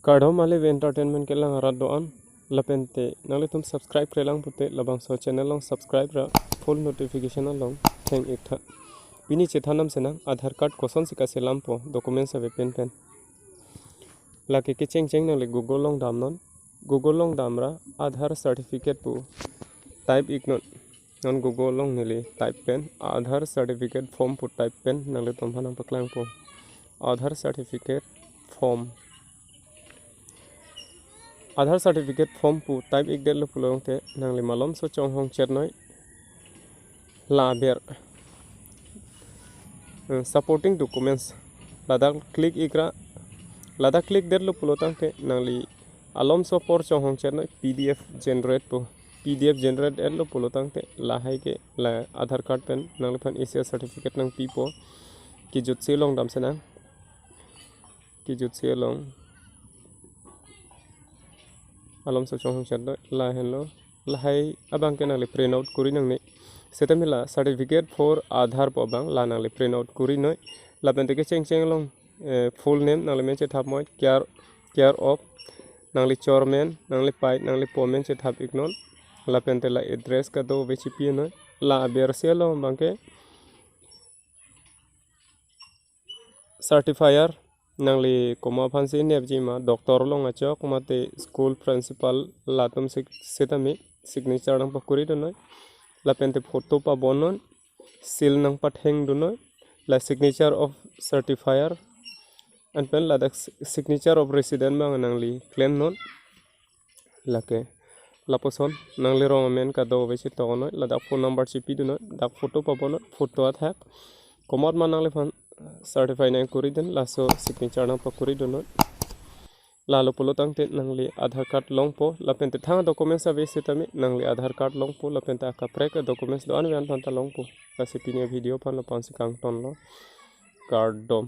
Card home male entertainment ke lang arat doan lapente nale tum subscribe ke lang pute labang so channel long subscribe ra full notification long thank you tha bini chethanam senang Aadhaar card koson sika selam po documents ave pen laki ke cheng nale Google long damra Aadhaar certificate pu type ignore non Google long nele type pen Aadhaar certificate form pu type pen nale tum hanam paklang po Aadhaar certificate form Aadhaar certificate form pu type ik del pulong te nangli malom so chong hong chernoi la ber supporting documents lada click del pulotang te nangli alom so por chong hong chernoi pdf generate el pulotang te la hai ke la Aadhaar card pen nangli phan ACS certificate nang pi po ki jut se long dam senang ki jut se long alom so chong chaddo la hello la hai abang ke nangli print out kuri nangni setamila certificate for Aadhaar po bang la nangli print out kuri noi la bente ke cheng long full name nangli men che thap moi care of nangli chairman nangli pai nangli pomen che thap ignon la bente la address ka do vcp noi la ber selo bang ke certifier nangli koma phansi nebji ma doctor long achok mate school principal latum setami signature nang pakuri do noi la pente photo pa bonon seal nang patheng do noi la signature of certifier and pen la signature of resident ma nangli claim non la ke la poson nangli roman ka do vesi to noi la da phone number chipi do noi da photo pa bonon photo athak komot ma nangli phan certify nang kuri den la so signature nang pakuri do noi la lo polo tang te nangli Aadhaar card long po la pente thang documents ave setami nangli Aadhaar card long po la pente aka prek documents do an wan panta long po la se pini video pan la pansi kang ton lo card dom